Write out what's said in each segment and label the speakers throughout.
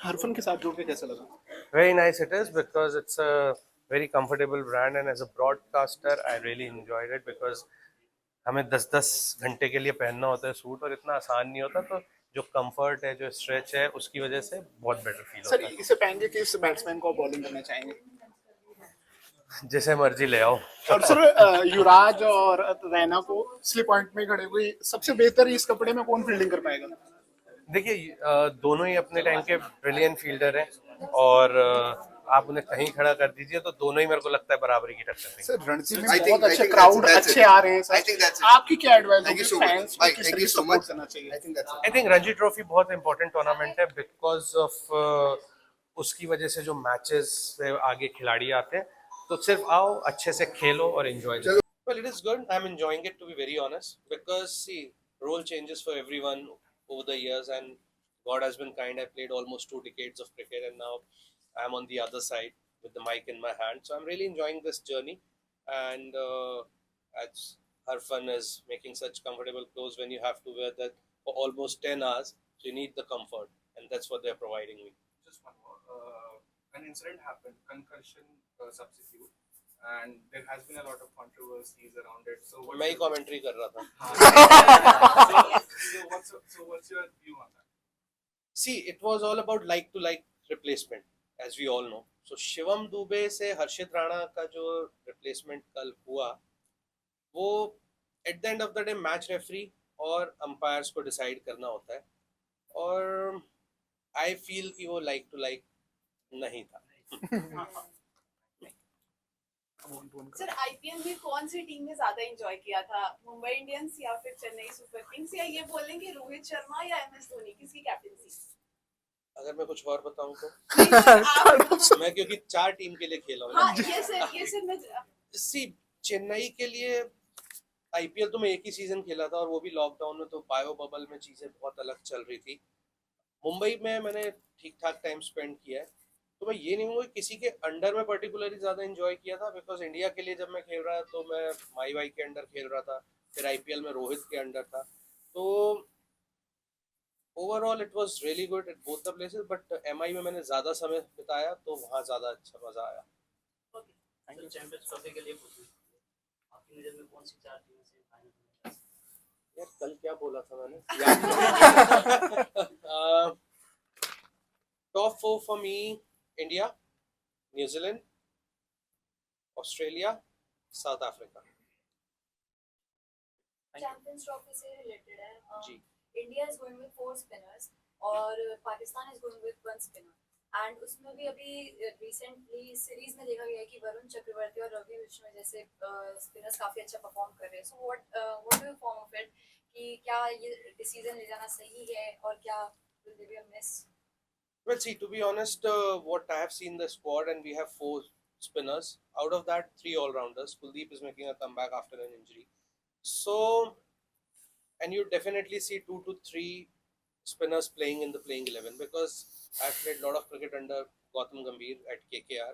Speaker 1: हरफन के साथ जुड़ के कैसा लगा?
Speaker 2: Very nice it is because it's a very comfortable brand and as a broadcaster I really enjoyed it because हमें 10-10 घंटे के लिए पहनना होता है सूट और इतना आसान नहीं होता तो जो कंफर्ट है जो स्ट्रेच है उसकी वजह से बहुत बेटर फील
Speaker 1: सर,
Speaker 2: होता
Speaker 1: इसे पहन के किस बैट्समैन को बॉलिंग करना चाहेंगे?
Speaker 2: है जैसे मर्जी ले आओ।
Speaker 1: और सर, युवराज और रैना को स्लिप पॉइंट में खड़े हुए सबसे बेहतर इस कपड़े में कौन फील्डिंग कर पाएगा?
Speaker 2: देखिए दोनों ही अपने टाइम के ब्रिलियंट फील्डर हैं और आप उन्हें कहीं खड़ा कर दीजिए तो दोनों ही मेरे को लगता है बराबरी की टक्कर देंगे।
Speaker 1: सर, रणजी में बहुत अच्छे क्राउड अच्छे आ रहे हैं सर, आपकी क्या एडवाइस होगी फैंस को किस तरीके से सपोर्ट करना चाहिए?
Speaker 2: आई थिंक रणजी ट्रॉफी बहुत इंपॉर्टेंट टूर्नामेंट है बिकॉज ऑफ उसकी वजह से जो मैचेस से आगे खिलाड़ी आते हैं तो सिर्फ आओ अच्छे से खेलो और एंजॉय करो। Well, it is good. I'm enjoying it to be very honest because see, role changes for everyone over the years and God has been kind. I played almost 2 decades of cricket and now I'm on the other side with the mic in my hand. So I'm really enjoying this journey and as Harfan is making such comfortable clothes when you have to wear that for almost 10 hours. So you need the comfort and that's what they're providing me.
Speaker 3: Just one more. An incident happened, concussion substitute, and there has been a lot of controversies around it. So
Speaker 2: मैं ही commentary कर रहा था.
Speaker 3: what's your view on that?
Speaker 2: See, it was all about like to like replacement, as we all know. So Shivam Dubey से हर्षित राणा का जो replacement कल हुआ, वो at the end of the day match referee और अंपायर्स को डिसाइड करना होता है और आई फील कि वो लाइक टू लाइक नहीं था।
Speaker 4: सर, आईपीएल में कौन सी टीम ने ज्यादा एंजॉय किया था, मुंबई इंडियंस या फिर चेन्नई सुपर किंग्स, या ये बोलें कि रोहित शर्मा या एमएस धोनी, किसकी कैप्टनसी?
Speaker 2: अगर मैं कुछ और बताऊं तो
Speaker 4: आप
Speaker 2: मैं क्योंकि 4 टीम के लिए खेला हूं।
Speaker 4: हाँ, ये सर मैं
Speaker 2: सी चेन्नई के लिए आईपीएल तो मैं एक ही सीजन खेला था और वो भी लॉकडाउन में, तो बायो बबल में चीजें बहुत अलग चल रही थी। मुंबई में मैंने ठीक ठाक टाइम स्पेंड किया है तो मैं ये नहीं हूँ किसी के अंडर में पर्टिकुलरली ज़्यादा एंजॉय किया था बिकॉज इंडिया के लिए जब मैं खेल रहा तो मैं माई वाई के अंडर खेल रहा था, फिर आईपीएल में रोहित के अंडर था, तो overall it was really good at both the places but MI में मैंने ज़्यादा समय बिताया तो वहाँ ज़्यादा अच्छा मज़ा आया।
Speaker 5: चैंपियंस ट्रॉफी के लिए आपकी नज़र में कौन सी 4 टीमें से फाइनल में?
Speaker 2: यार कल क्या बोला था मैंने? Top 4 for me India, New Zealand, Australia, South Africa.
Speaker 6: Champions Trophy से रिलेटेड है
Speaker 2: जी।
Speaker 6: India is going with 4 spinners और Pakistan is going with 1 spinner and उसमें भी अभी रिसेंटली सीरीज में देखा गया है कि वरुण चक्रवर्ती और रवि बिश्नोई जैसे स्पिनर्स काफी अच्छा परफॉर्म कर रहे हैं। So what do you form of it कि क्या ये डिसीजन ले जाना सही है और क्या will they be a miss?
Speaker 2: Well, see, to be honest, what I have seen the squad, and we have 4 spinners. Out of that, 3 all-rounders. Kuldeep is making a comeback after an injury. So, and you definitely see 2 to 3 spinners playing in the playing 11 because I've played a lot of cricket under Gautam Gambhir at KKR,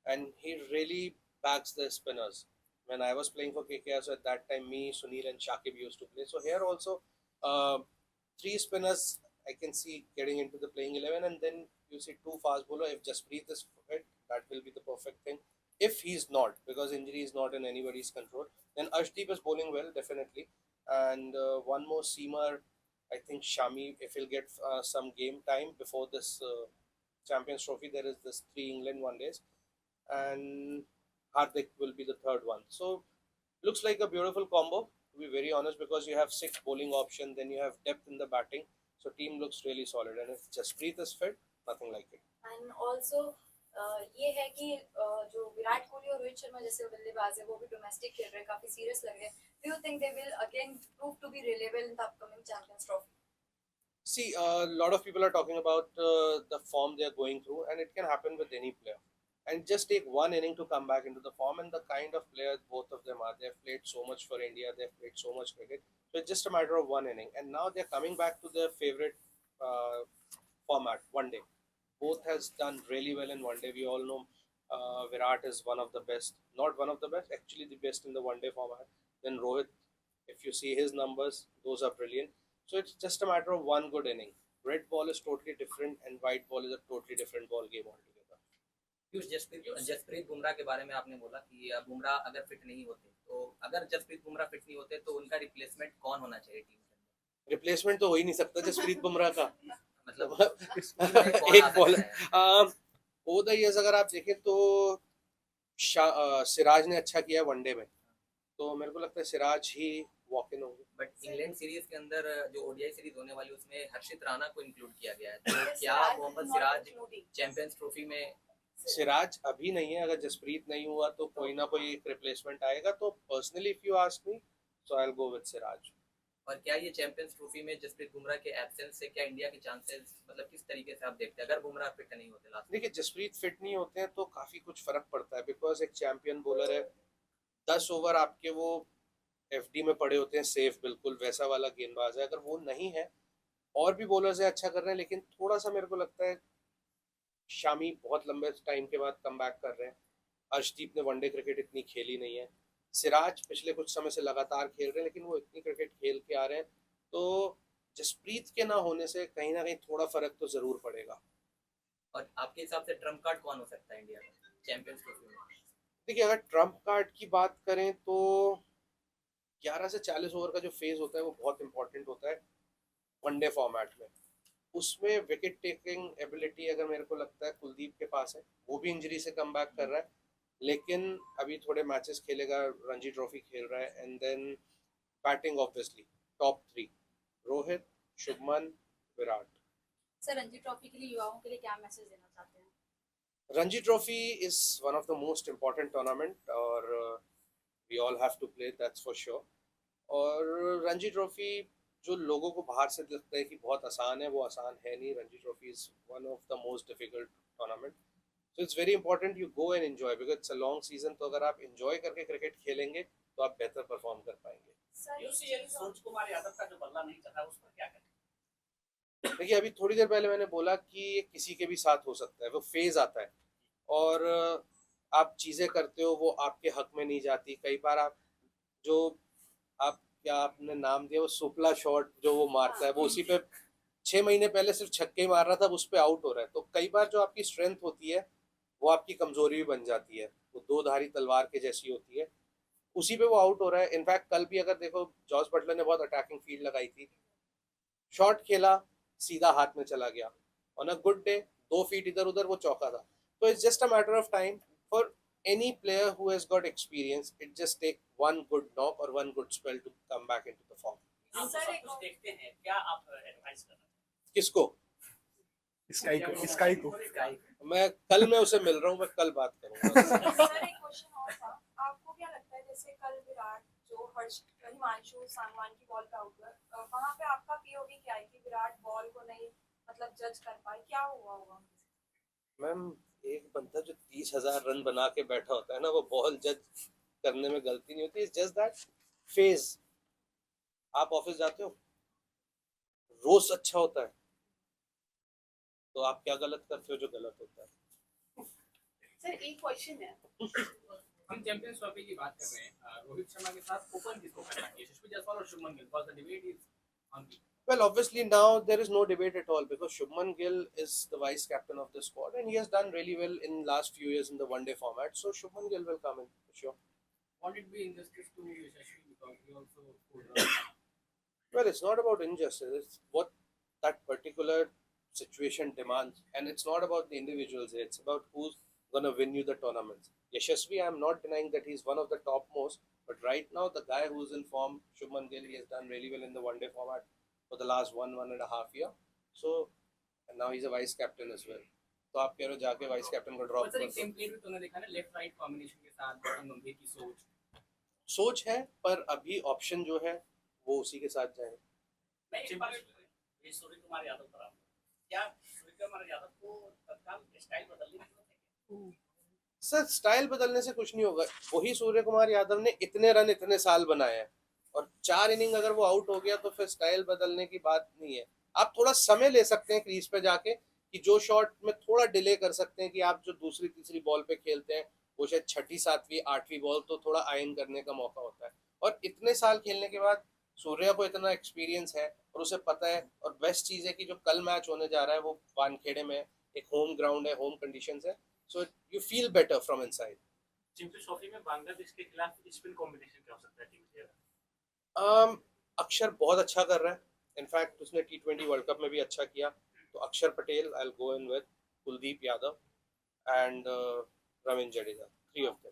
Speaker 2: and he really backs the spinners. When I was playing for KKR, so at that time, me, Sunil, and Shakib used to play. So here also, 3 spinners I can see getting into the playing 11, and then you see 2 fast bowler. If Jasprit is fit, that will be the perfect thing. If he's not, because injury is not in anybody's control, then Arshdeep is bowling well, definitely. And one more seamer, I think Shami, if he'll get some game time before this Champions Trophy, there is this 3 England one days, and Hardik will be the 3rd one. So looks like a beautiful combo, to be very honest, because you have 6 bowling options, then you have depth in the batting. So team looks really solid, and if Jasprit is fit, nothing like it.
Speaker 6: And also ये है कि जो विराट कोहली और रोहित शर्मा जैसे बल्लेबाज है वो भी डोमेस्टिक खेल रहे हैं, काफी सीरियस लग रहे हैं। Do you think they will again prove to be reliable in the upcoming champions trophy?
Speaker 2: See, a lot of people are talking about the form they are going through, and it can happen with any player. And just take one inning to come back into the form, and the kind of players both of them are. They have played so much for India, they have played so much cricket. So it's just a matter of one inning, and now they're coming back to their favorite format, one day. Both has done really well in one day. We all know Virat is one of the best, not one of the best, actually the best in the one day format. Then Rohit, if you see his numbers, those are brilliant. So it's just a matter of one good inning. Red ball is totally different and white ball is a totally different ball game altogether.
Speaker 7: Piyush, Jasprit Bumrah के बारे में आपने बोला कि बुमराह अगर fit नहीं होते, तो अगर जसप्रीत बुमराह फिट नहीं होते तो उनका रिप्लेसमेंट कौन होना चाहिए टीम के अंदर?
Speaker 2: रिप्लेसमेंट तो हो ही नहीं सकता जसप्रीत बुमराह का।
Speaker 7: मतलब कौन
Speaker 2: एक
Speaker 7: आ
Speaker 2: बॉल
Speaker 7: सकता है?
Speaker 2: ओवर द इयर्स अगर आप देखें तो सिराज ने अच्छा किया वनडे में, तो मेरे को लगता है सिराज ही वॉक इन होंगे।
Speaker 7: बट इंग्लैंड सीरीज के अंदर जो ओडीआई सीरीज होने वाली उसमें हर्षित राणा को इंक्लूड किया गया है, तो क्या मोहम्मद सिराज चैंपियंस ट्रॉफी में?
Speaker 2: सिराज अभी नहीं है, अगर जसप्रीत नहीं हुआ तो कोई ना कोई एक रिप्लेसमेंट आएगा। तो personally if you ask me so I will go with Siraj.
Speaker 7: और क्या ये चैंपियंस ट्रॉफी में जसप्रीत बुमराह के एब्सेंस से क्या इंडिया के चांसेस, मतलब किस तरीके से आप देखते हैं अगर बुमराह फिट नहीं होते लास्ट?
Speaker 2: देखिए जसप्रीत फिट नहीं होते हैं तो काफी कुछ फर्क पड़ता है, बिकॉज एक चैंपियन बॉलर है, 10 ओवर आपके वो एफडी में पड़े होते हैं सेफ, बिल्कुल वैसा वाला गेंदबाज है। अगर वो नहीं है, और भी बॉलर्स है अच्छा कर रहे हैं, लेकिन थोड़ा सा मेरे को लगता है शामी बहुत लंबे टाइम के बाद कम बैक कर रहे हैं। अर्शदीप ने वनडे क्रिकेट इतनी खेली नहीं है। सिराज पिछले कुछ समय से लगातार खेल रहे हैं, लेकिन वो इतनी क्रिकेट खेल के आ रहे हैं, तो जसप्रीत के ना होने से कहीं ना कहीं थोड़ा फर्क तो जरूर पड़ेगा।
Speaker 7: और आपके हिसाब से ट्रम्प कार्ड कौन हो सकता है इंडिया में चैंपियंस ट्रॉफी में?
Speaker 2: देखिए अगर ट्रम्प कार्ड की बात करें तो 11 से 40 ओवर का जो फेज होता है वो बहुत इंपॉर्टेंट होता है वनडे फॉर्मेट में। उसमें विकेट टेकिंग एबिलिटी अगर मेरे को लगता है कुलदीप के पास है, वो भी इंजरी से कम बैक कर रहा है, लेकिन अभी थोड़े मैचेस खेलेगा, रणजी ट्रॉफी खेल रहा है। And then batting obviously top 3 Rohit, Shubman, Virat.
Speaker 6: Sir Ranji Trophy के लिए युवाओं के लिए क्या मैसेज देना चाहते हैं?
Speaker 2: Ranji trophy is one of the most important tournament और we all have to play, that's for sure. और रणजी ट्रॉफी जो लोगों को बाहर से लगता है कि बहुत आसान है, वो आसान है नहीं। Ranji trophy is one of the most difficult tournament, so it's very important you go and enjoy, because it's a long season. तो अगर आप एंजॉय करके क्रिकेट खेलेंगे तो आप बेहतर परफॉर्म कर पाएंगे।
Speaker 5: सूरज कुमार यादव का जो बल्ला नहीं चल रहा उस पर क्या करें?
Speaker 2: देखिए अभी थोड़ी देर पहले मैंने बोला कि ये किसी के भी साथ हो सकता है, वो फेज आता है और आप चीज़ें करते हो वो आपके हक में नहीं जाती। कई बार आप जो आप क्या आपने नाम दिया वो सुपला शॉट जो वो मारता है, वो उसी पे 6 महीने पहले सिर्फ छक्के मार रहा था, उस पे आउट हो रहा है। तो कई बार जो आपकी स्ट्रेंथ होती है वो आपकी कमजोरी भी बन जाती है, वो दो धारी तलवार के जैसी होती है, उसी पे वो आउट हो रहा है। इनफैक्ट कल भी अगर देखो जॉस बटलर ने बहुत अटैकिंग फील्ड लगाई थी, शॉट खेला सीधा हाथ में चला गया, on a good day 2 feet इधर उधर वो चौका था। तो it's just a matter of time for any player who has got experience. It just take one good knock or one good spell to come back into the form.
Speaker 5: आप सब कुछ देखते हैं, क्या आप एडवाइस करना चाहेंगे?
Speaker 2: किसको?
Speaker 1: स्काई को
Speaker 2: मैं कल मैं उसे मिल रहा हूँ, मैं कल बात करूँगा।
Speaker 4: सर एक क्वेश्चन और था, आपको क्या लगता है जैसे कल विराट जो हिमांशु सांगवान की बॉल पे आउट हुआ, वहाँ पे आपका पीओवी क्या है कि विराट बॉल को नहीं मतलब जज कर पाए, क्या हुआ होगा?
Speaker 2: मैम एक बंदा जो 30,000 रन बना के बैठा होता है ना, वो बॉल जज करने में गलती नहीं होती। It's just that phase. आप ऑफिस जाते हो, रोज अच्छा होता है, तो आप क्या गलत करते हो जो गलत होता है?
Speaker 4: सर एक क्वेश्चन है,
Speaker 5: हम चैंपियंस ट्रॉफी की बात कर रहे हैं, रोहित शर्मा के साथ ओपन किसको करना चाहिए, यशस्वी जायसवाल और Shubman Gill? Because the debate is on the.
Speaker 2: Well, obviously now there is no debate at all because Shubman Gill is the vice captain of the squad and he has done really well in last few years in the one day format. So Shubman Gill will come in for sure.
Speaker 5: Won't it be injustice to Yashasvi because he also scored runs?
Speaker 2: Well, it's not about injustice. It's what that particular situation demands, and it's not about the individuals. It's about who's gonna win you the tournaments. Yashasvi, I'm not denying that he's one of the topmost, but right now the guy who's in form, Shubman Gill, he has done really well in the one day format for the last 1.5 year. So and now he's a vice captain as well. तो आप कह रहे हो जाके vice captain को drop
Speaker 5: sir
Speaker 2: कर
Speaker 5: एक
Speaker 2: दो।
Speaker 5: टेम्पलेट भी तूने देखा ना, लेफ्ट राइट कॉम्बिनेशन के साथ गौतम गंभीर की
Speaker 2: सोच है, पर अभी ऑप्शन जो है वो उसी के साथ जाए।
Speaker 5: मैं एक बार ये सूर्य कुमार यादव पर आऊँ, क्या सूर्य कुमार यादव को तत्काल स्टाइल बदलने की जरूरत है?
Speaker 2: सर स्टाइल बदलने से कुछ नहीं होगा, वही सूर्य कुमार यादव ने इतने रन इतने साल बनाए हैं और 4 इनिंग अगर वो आउट हो गया तो फिर स्टाइल बदलने की बात नहीं है। आप थोड़ा समय ले सकते हैं क्रीज पे जाके कि जो शॉट में थोड़ा डिले कर सकते हैं कि आप जो दूसरी तीसरी बॉल पे खेलते हैं वो शायद 6ठी 7वीं 8वीं बॉल तो थोड़ा आयन करने का मौका होता है। और इतने साल खेलने के बाद सूर्या को इतना एक्सपीरियंस है और उसे पता है, और बेस्ट चीज़ है कि जो कल मैच होने जा रहा है वो वानखेड़े में एक होम ग्राउंड है, होम कंडीशंस है, so you feel better from inside.
Speaker 5: Champions trophy में बांग्लादेश के खिलाफ स्पिन कॉम्बिनेशन क्या हो सकता है टीम के?
Speaker 2: अक्षर बहुत अच्छा कर रहा है, इनफैक्ट उसने T20 वर्ल्ड कप में भी अच्छा किया, तो अक्षर Patel I will go in with, Kuldeep Yadav and Ravindra Jadeja, 3 of them.